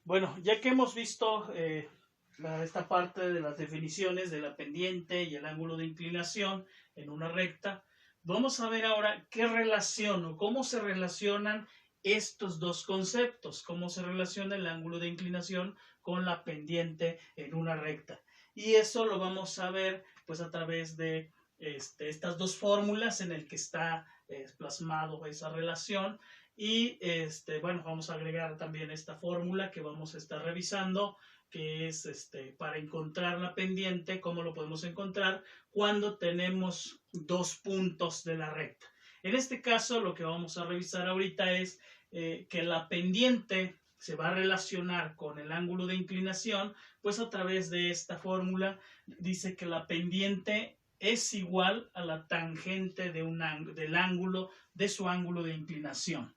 Bueno, ya que hemos visto esta parte de las definiciones de la pendiente y el ángulo de inclinación en una recta, vamos a ver ahora qué relación o cómo se relacionan estos dos conceptos, cómo se relaciona el ángulo de inclinación con la pendiente en una recta. Y eso lo vamos a ver pues a través de estas dos fórmulas en el que está plasmado esa relación. Y bueno, vamos a agregar también esta fórmula que vamos a estar revisando, que es para encontrar la pendiente. ¿Cómo lo podemos encontrar? Cuando tenemos dos puntos de la recta. En este caso, lo que vamos a revisar ahorita es que la pendiente se va a relacionar con el ángulo de inclinación, pues a través de esta fórmula dice que la pendiente es igual a la tangente del ángulo de su ángulo de inclinación.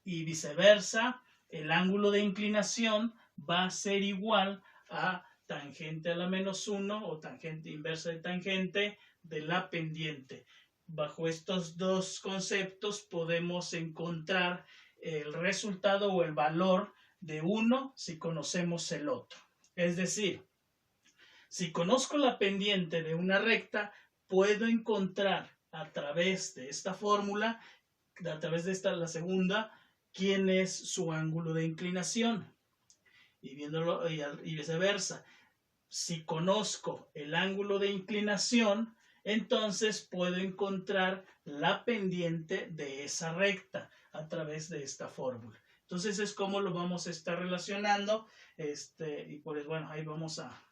Y viceversa, el ángulo de inclinación va a ser igual a tangente a la menos 1 o tangente inversa de tangente de la pendiente. Bajo estos dos conceptos podemos encontrar el resultado o el valor de uno si conocemos el otro. Es decir, si conozco la pendiente de una recta, puedo encontrar a través de esta fórmula, a través de la segunda, quién es su ángulo de inclinación. Y viéndolo y viceversa. Si conozco el ángulo de inclinación, entonces puedo encontrar la pendiente de esa recta a través de esta fórmula. Entonces es como lo vamos a estar relacionando, y pues bueno, ahí vamos a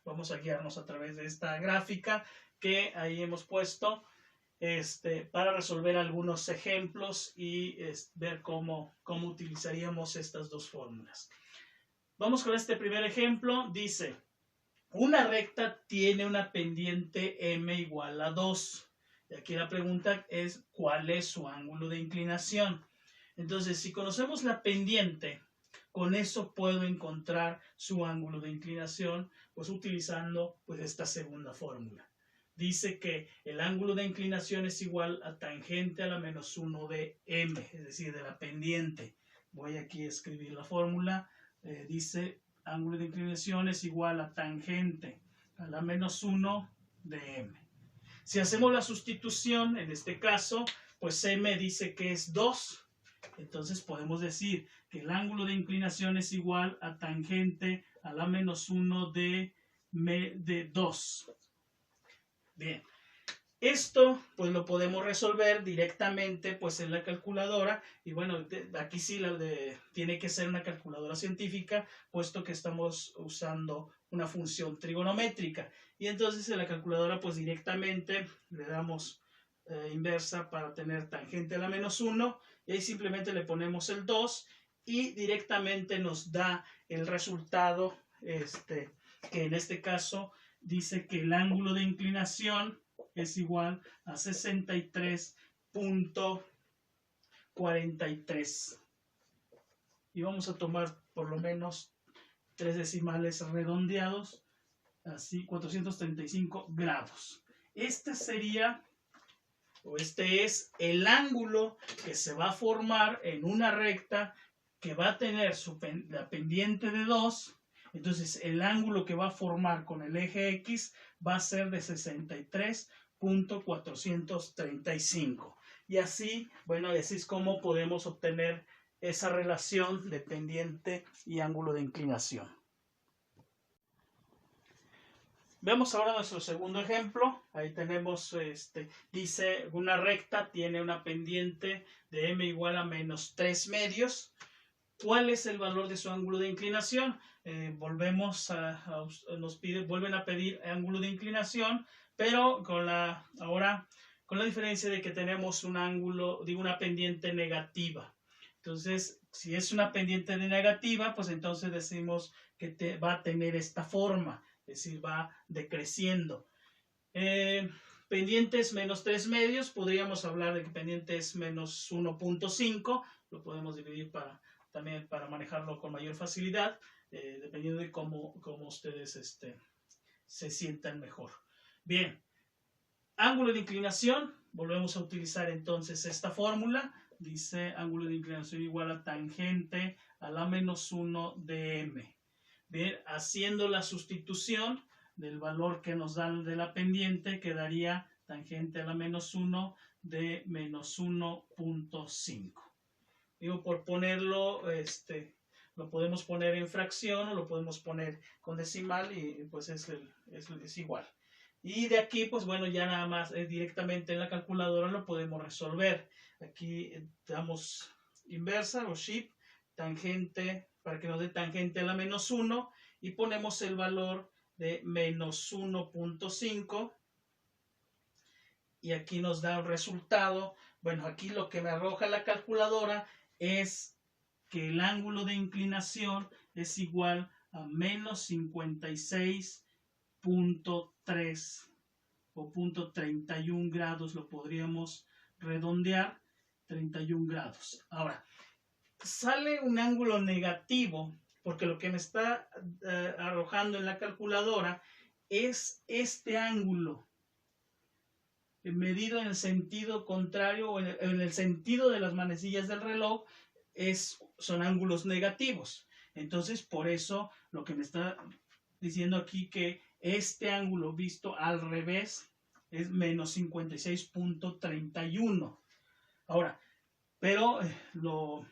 guiarnos a través de esta gráfica que ahí hemos puesto para resolver algunos ejemplos y ver cómo utilizaríamos estas dos fórmulas. Vamos con este primer ejemplo. Dice, una recta tiene una pendiente m igual a 2. Y aquí la pregunta es, ¿cuál es su ángulo de inclinación? Entonces, si conocemos la pendiente, con eso puedo encontrar su ángulo de inclinación, pues utilizando pues esta segunda fórmula. Dice que el ángulo de inclinación es igual a tangente a la menos 1 de m, es decir, de la pendiente. Voy aquí a escribir la fórmula. Dice, ángulo de inclinación es igual a tangente a la menos 1 de m. Si hacemos la sustitución, en este caso, pues m dice que es 2. Entonces podemos decir que el ángulo de inclinación es igual a tangente a la menos 1 de 2. Bien, esto pues lo podemos resolver directamente pues en la calculadora, y bueno, aquí sí tiene que ser una calculadora científica, puesto que estamos usando una función trigonométrica, y entonces en la calculadora pues directamente le damos inversa para tener tangente a la menos 1, y ahí simplemente le ponemos el 2 y directamente nos da el resultado, que en este caso dice que el ángulo de inclinación es igual a 63.43. Y vamos a tomar por lo menos 3 decimales redondeados, así 435 grados. Este es el ángulo que se va a formar en una recta que va a tener la pendiente de 2. Entonces el ángulo que va a formar con el eje X va a ser de 63.435. Y así, bueno, así es como podemos obtener esa relación de pendiente y ángulo de inclinación. Vemos ahora nuestro segundo ejemplo. Ahí tenemos, dice, una recta tiene una pendiente de m igual a menos 3 medios. ¿Cuál es el valor de su ángulo de inclinación? Vuelven a pedir ángulo de inclinación, pero ahora con la diferencia de que tenemos un ángulo, digo, una pendiente negativa. Entonces, si es una pendiente negativa, pues entonces decimos que va a tener esta forma, es decir, va decreciendo. Pendientes menos 3 medios, podríamos hablar de que pendiente es menos 1.5, lo podemos dividir también para manejarlo con mayor facilidad, dependiendo de cómo ustedes se sientan mejor. Bien, ángulo de inclinación, volvemos a utilizar entonces esta fórmula, dice ángulo de inclinación igual a tangente a la menos 1 de m. Bien, haciendo la sustitución del valor que nos dan de la pendiente, quedaría tangente a la menos 1 de menos 1.5. Digo, por ponerlo, lo podemos poner en fracción o lo podemos poner con decimal y pues es igual. Y de aquí, pues bueno, ya nada más directamente en la calculadora lo podemos resolver. Aquí damos inversa o shift, tangente, para que nos dé tangente a la menos 1 y ponemos el valor de menos 1.5 y aquí nos da el resultado. Bueno, aquí lo que me arroja la calculadora es que el ángulo de inclinación es igual a menos 56.3 o 0.31 grados, lo podríamos redondear, 31 grados. Ahora, sale un ángulo negativo porque lo que me está arrojando en la calculadora es este ángulo medido en el sentido contrario o en el sentido de las manecillas del reloj son ángulos negativos. Entonces, por eso lo que me está diciendo aquí que este ángulo visto al revés es menos 56.31. Ahora, pero lo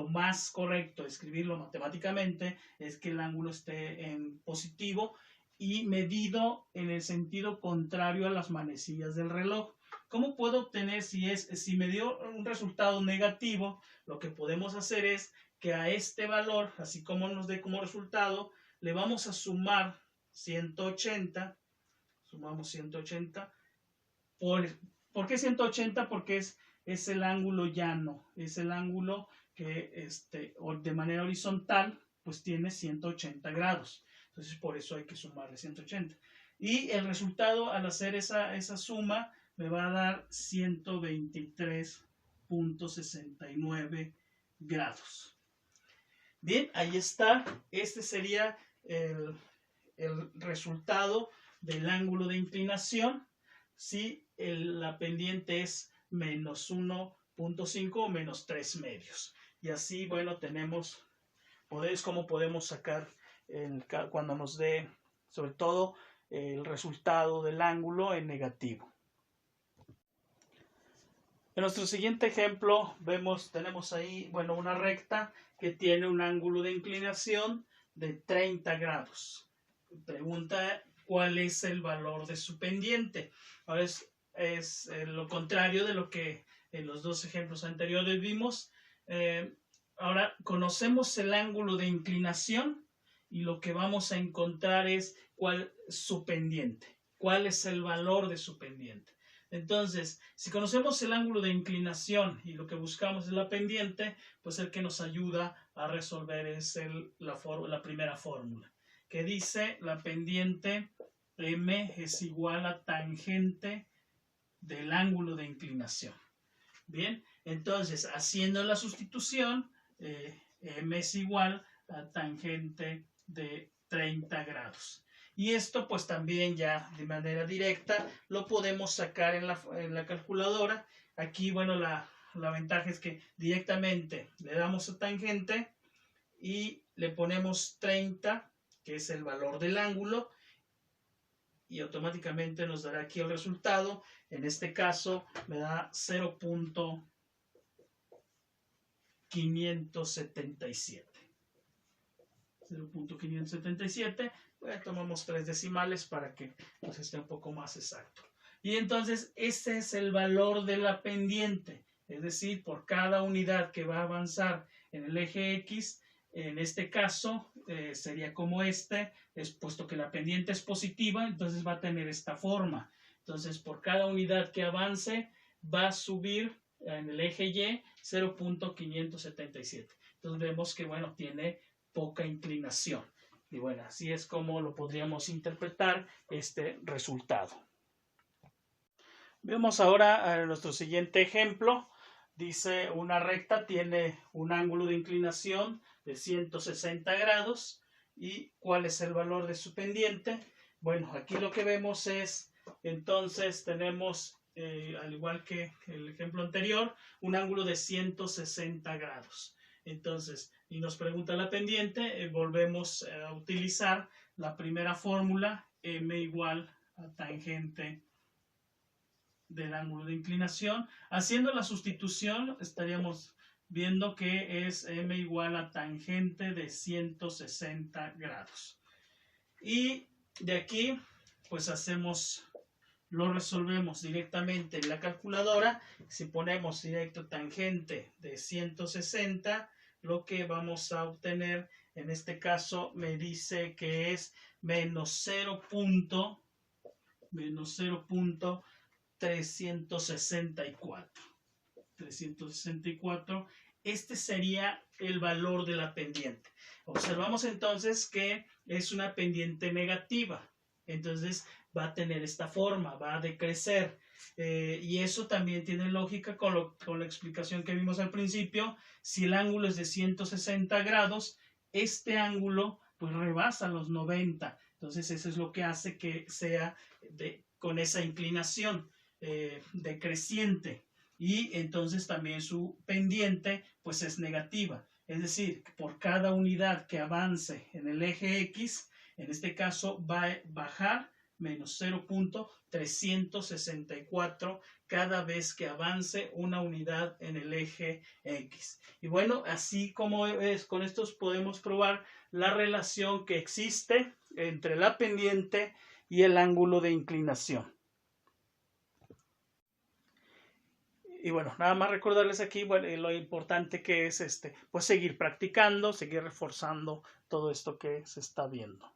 más correcto escribirlo matemáticamente es que el ángulo esté en positivo y medido en el sentido contrario a las manecillas del reloj. ¿Cómo puedo obtener si me dio un resultado negativo? Lo que podemos hacer es que a este valor, así como nos dé como resultado, le vamos a sumar 180. Sumamos 180. ¿Por qué 180? Porque es el ángulo llano, es el ángulo que de manera horizontal pues tiene 180 grados. Entonces por eso hay que sumarle 180. Y el resultado al hacer esa suma me va a dar 123.69 grados. Bien, ahí está. Este sería el resultado del ángulo de inclinación si la pendiente es menos 1.5 o menos 3 medios. Y así, bueno, tenemos, cómo podemos sacar cuando nos dé, sobre todo, el resultado del ángulo en negativo. En nuestro siguiente ejemplo tenemos ahí, bueno, una recta que tiene un ángulo de inclinación de 30 grados. Pregunta cuál es el valor de su pendiente. Ahora es lo contrario de lo que en los dos ejemplos anteriores vimos. Ahora conocemos el ángulo de inclinación y lo que vamos a encontrar es cuál es su pendiente, cuál es el valor de su pendiente. Entonces, si conocemos el ángulo de inclinación y lo que buscamos es la pendiente, pues el que nos ayuda a resolver es la primera fórmula, que dice la pendiente M es igual a tangente del ángulo de inclinación. Bien, entonces haciendo la sustitución, M es igual a tangente de 30 grados. Y esto pues también ya de manera directa lo podemos sacar en la calculadora. Aquí, bueno, la ventaja es que directamente le damos a tangente y le ponemos 30, que es el valor del ángulo, y automáticamente nos dará aquí el resultado. En este caso me da 0.577. 0.577. Bueno, tomamos 3 decimales para que nos esté un poco más exacto. Y entonces ese es el valor de la pendiente. Es decir, por cada unidad que va a avanzar en el eje X, en este caso sería como puesto que la pendiente es positiva, entonces va a tener esta forma. Entonces, por cada unidad que avance, va a subir en el eje Y 0.577. Entonces vemos que, bueno, tiene poca inclinación. Y bueno, así es como lo podríamos interpretar este resultado. Vemos ahora nuestro siguiente ejemplo. Dice una recta tiene un ángulo de inclinación de 160 grados. ¿Y cuál es el valor de su pendiente? Bueno, aquí lo que vemos es, entonces tenemos al igual que el ejemplo anterior, un ángulo de 160 grados. Entonces, y nos pregunta la pendiente, volvemos a utilizar la primera fórmula, m igual a tangente del ángulo de inclinación. Haciendo la sustitución, estaríamos viendo que es m igual a tangente de 160 grados. Y de aquí, pues lo resolvemos directamente en la calculadora. Si ponemos directo tangente de 160, lo que vamos a obtener, en este caso me dice que es menos 0.364. Este sería el valor de la pendiente. Observamos entonces que es una pendiente negativa. Entonces va a tener esta forma, va a decrecer. Y eso también tiene lógica con la explicación que vimos al principio. Si el ángulo es de 160 grados, este ángulo pues rebasa los 90. Entonces eso es lo que hace que sea con esa inclinación decreciente. Y entonces también su pendiente pues es negativa. Es decir, por cada unidad que avance en el eje X, en este caso va a bajar menos 0.364 cada vez que avance una unidad en el eje X. Y bueno, así como es, con estos podemos probar la relación que existe entre la pendiente y el ángulo de inclinación. Y bueno, nada más recordarles aquí, bueno, lo importante que es pues seguir practicando, seguir reforzando todo esto que se está viendo.